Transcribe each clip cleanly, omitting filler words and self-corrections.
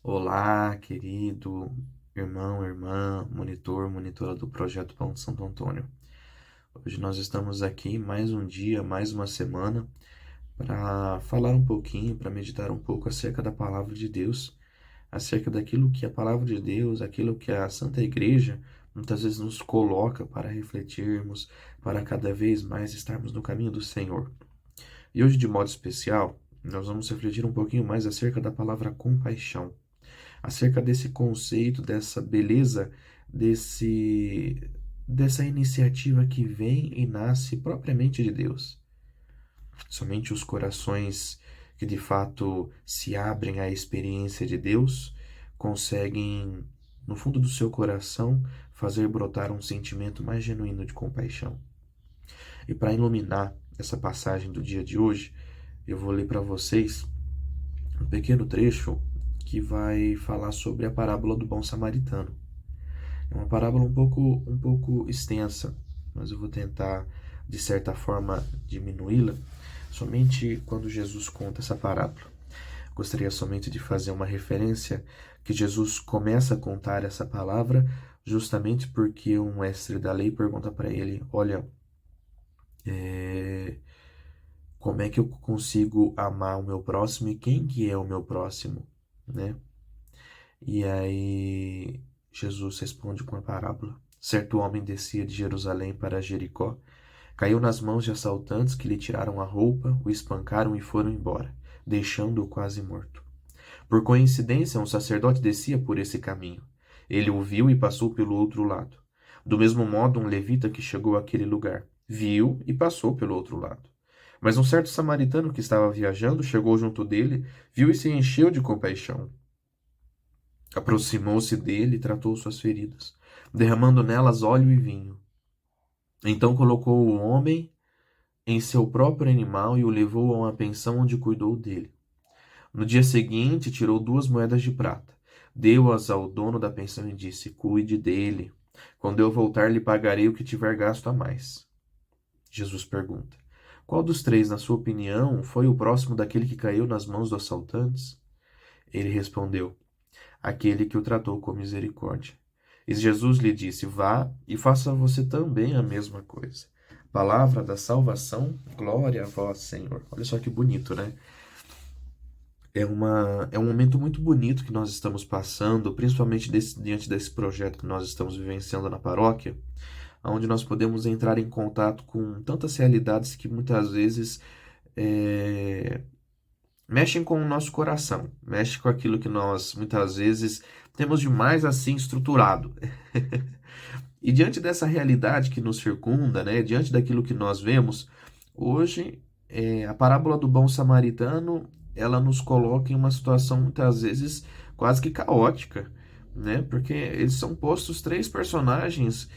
Olá, querido irmão, irmã, monitor, monitora do Projeto Pão de Santo Antônio. Hoje nós estamos aqui mais um dia, mais uma semana, para falar um pouquinho, para meditar um pouco acerca da palavra de Deus, acerca daquilo que a palavra de Deus, aquilo que a Santa Igreja muitas vezes nos coloca para refletirmos, para cada vez mais estarmos no caminho do Senhor. E hoje, de modo especial, nós vamos refletir um pouquinho mais acerca da palavra compaixão, acerca desse conceito, dessa beleza, desse dessa iniciativa que vem e nasce propriamente de Deus. Somente os corações que de fato se abrem à experiência de Deus conseguem, no fundo do seu coração, fazer brotar um sentimento mais genuíno de compaixão. E para iluminar essa passagem do dia de hoje, eu vou ler para vocês um pequeno trecho que vai falar sobre a parábola do bom samaritano. É uma parábola um pouco extensa, mas eu vou tentar, de certa forma, diminuí-la somente quando Jesus conta essa parábola. Gostaria somente de fazer uma referência que Jesus começa a contar essa palavra justamente porque um mestre da lei pergunta para ele: Olha, é, como é que eu consigo amar o meu próximo e quem que é o meu próximo, né? E aí Jesus responde com a parábola. Certo homem descia de Jerusalém para Jericó, caiu nas mãos de assaltantes que lhe tiraram a roupa, o espancaram e foram embora, deixando-o quase morto. Por coincidência, um sacerdote descia por esse caminho. Ele o viu e passou pelo outro lado. Do mesmo modo, um levita que chegou àquele lugar viu e passou pelo outro lado. Mas um certo samaritano que estava viajando chegou junto dele, viu e se encheu de compaixão. Aproximou-se dele e tratou suas feridas, derramando nelas óleo e vinho. Então colocou o homem em seu próprio animal e o levou a uma pensão onde cuidou dele. No dia seguinte, tirou 2 moedas de prata, deu-as ao dono da pensão e disse: Cuide dele. Quando eu voltar, lhe pagarei o que tiver gasto a mais. Jesus pergunta: Qual dos três, na sua opinião, foi o próximo daquele que caiu nas mãos dos assaltantes? Ele respondeu: Aquele que o tratou com misericórdia. E Jesus lhe disse: Vá e faça você também a mesma coisa. Palavra da salvação, glória a vós, Senhor. Olha só que bonito, né? É um momento muito bonito que nós estamos passando, principalmente diante desse projeto que nós estamos vivenciando na paróquia, onde nós podemos entrar em contato com tantas realidades que muitas vezes é, mexem com o nosso coração, mexem com aquilo que nós muitas vezes temos de mais assim estruturado. E diante dessa realidade que nos circunda, né, diante daquilo que nós vemos, hoje a parábola do bom samaritano, ela nos coloca em uma situação muitas vezes quase que caótica, né, porque eles são postos três personagens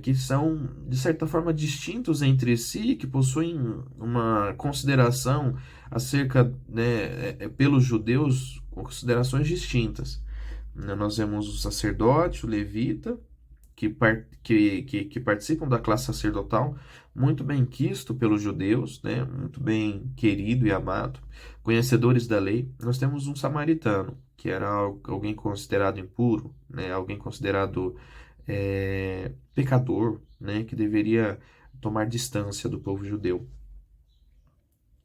que são, de certa forma, distintos entre si, que possuem uma consideração acerca, né, pelos judeus, considerações distintas. Né, nós vemos o sacerdote, o levita, que participam da classe sacerdotal, muito bem quisto pelos judeus, né? Muito bem querido e amado, conhecedores da lei. Nós temos um samaritano, que era alguém considerado impuro, né? Alguém considerado pecador, né? Que deveria tomar distância do povo judeu.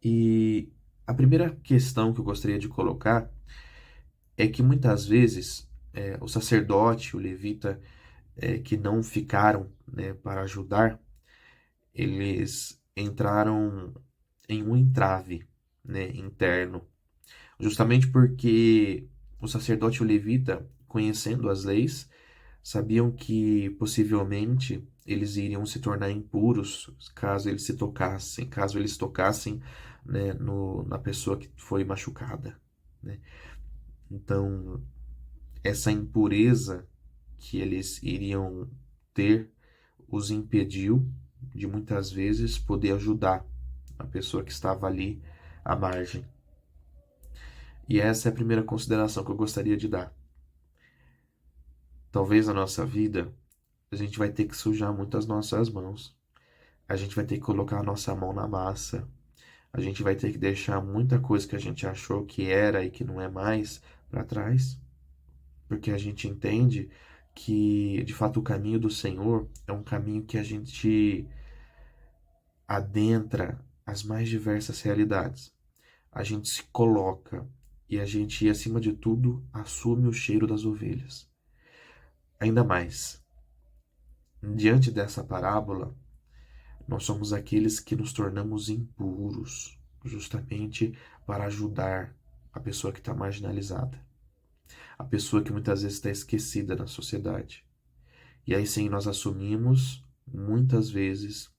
E a primeira questão que eu gostaria de colocar é que muitas vezes o sacerdote, o levita, que não ficaram, né, para ajudar, eles entraram em um entrave, né, interno, justamente porque o sacerdote e o levita, conhecendo as leis, sabiam que possivelmente eles iriam se tornar impuros caso eles tocassem, né, na pessoa que foi machucada, né? Então, essa impureza que eles iriam ter os impediu de muitas vezes poder ajudar a pessoa que estava ali à margem. E essa é a primeira consideração que eu gostaria de dar. Talvez na nossa vida a gente vai ter que sujar muito as nossas mãos. A gente vai ter que colocar a nossa mão na massa. A gente vai ter que deixar muita coisa que a gente achou que era e que não é mais para trás, porque a gente entende que, de fato, o caminho do Senhor é um caminho que a gente adentra as mais diversas realidades. A gente se coloca e a gente, acima de tudo, assume o cheiro das ovelhas. Ainda mais, diante dessa parábola, nós somos aqueles que nos tornamos impuros, justamente para ajudar a pessoa que está marginalizada, a pessoa que muitas vezes está esquecida na sociedade. E aí sim nós assumimos, muitas vezes,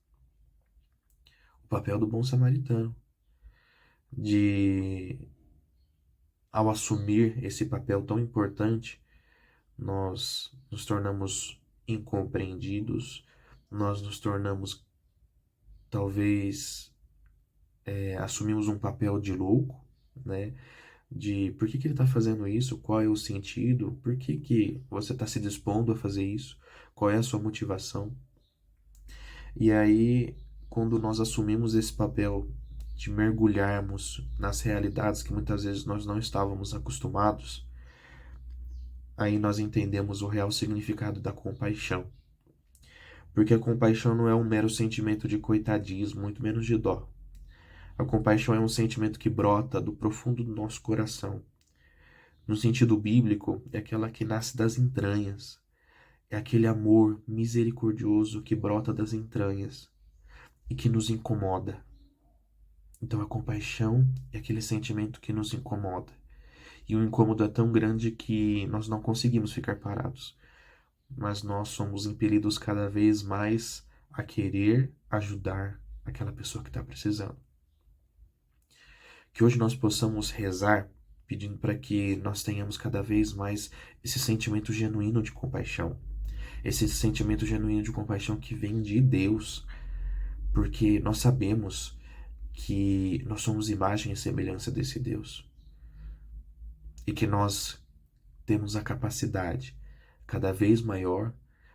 o papel do bom samaritano, de, ao assumir esse papel tão importante, nós nos tornamos incompreendidos, nós nos tornamos, talvez, assumimos um papel de louco, né? De por que que ele está fazendo isso, qual é o sentido, por que que você está se dispondo a fazer isso, qual é a sua motivação. E aí, quando nós assumimos esse papel de mergulharmos nas realidades que muitas vezes nós não estávamos acostumados, aí nós entendemos o real significado da compaixão. Porque a compaixão não é um mero sentimento de coitadismo, muito menos de dó. A compaixão é um sentimento que brota do profundo do nosso coração. No sentido bíblico, é aquela que nasce das entranhas. É aquele amor misericordioso que brota das entranhas e que nos incomoda. Então a compaixão é aquele sentimento que nos incomoda. E o incômodo é tão grande que nós não conseguimos ficar parados. Mas nós somos impelidos cada vez mais a querer ajudar aquela pessoa que está precisando. Que hoje nós possamos rezar pedindo para que nós tenhamos cada vez mais esse sentimento genuíno de compaixão. Esse sentimento genuíno de compaixão que vem de Deus, porque nós sabemos que nós somos imagem e semelhança desse Deus. E que nós temos a capacidade cada vez maior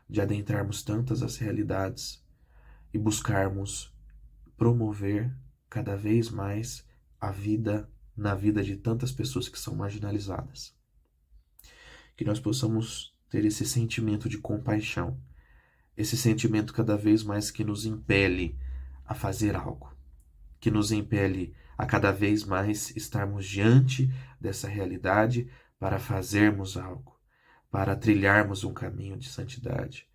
de adentrarmos tantas as realidades e buscarmos promover cada vez mais a vida na vida de tantas pessoas que são marginalizadas. Que nós possamos ter esse sentimento de compaixão, esse sentimento cada vez mais que nos impele a fazer algo, que nos impele a cada vez mais estarmos diante dessa realidade para fazermos algo, para trilharmos um caminho de santidade.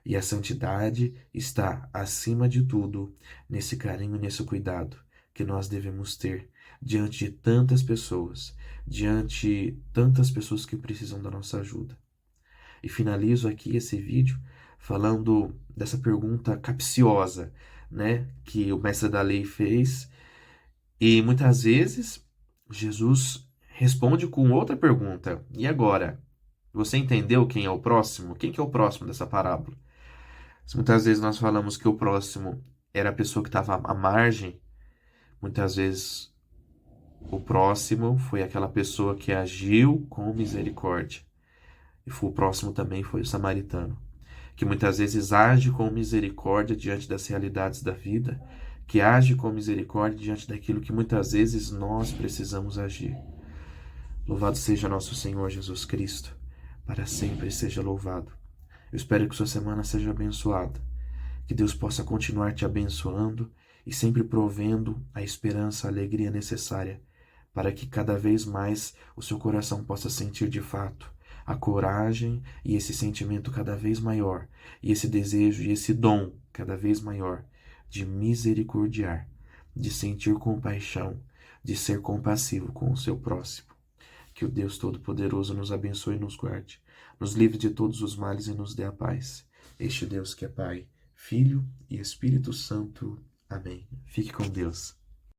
E a santidade está, acima de tudo, nesse carinho e nesse cuidado que nós devemos ter diante de tantas pessoas que precisam da nossa ajuda. E finalizo aqui esse vídeo falando dessa pergunta capciosa, né, que o mestre da lei fez. E muitas vezes Jesus responde com outra pergunta. E agora? Você entendeu quem é o próximo? Quem que é o próximo dessa parábola? Muitas vezes nós falamos que o próximo era a pessoa que estava à margem. Muitas vezes o próximo foi aquela pessoa que agiu com misericórdia. E o próximo também foi o samaritano, que muitas vezes age com misericórdia diante das realidades da vida, que age com misericórdia diante daquilo que muitas vezes nós precisamos agir. Louvado seja nosso Senhor Jesus Cristo, para sempre seja louvado. Eu espero que sua semana seja abençoada, que Deus possa continuar te abençoando e sempre provendo a esperança, a alegria necessária para que cada vez mais o seu coração possa sentir de fato a coragem e esse sentimento cada vez maior, e esse desejo e esse dom cada vez maior de misericordiar, de sentir compaixão, de ser compassivo com o seu próximo. Que o Deus Todo-Poderoso nos abençoe e nos guarde, nos livre de todos os males e nos dê a paz. Este Deus que é Pai, Filho e Espírito Santo. Amém. Fique com Deus.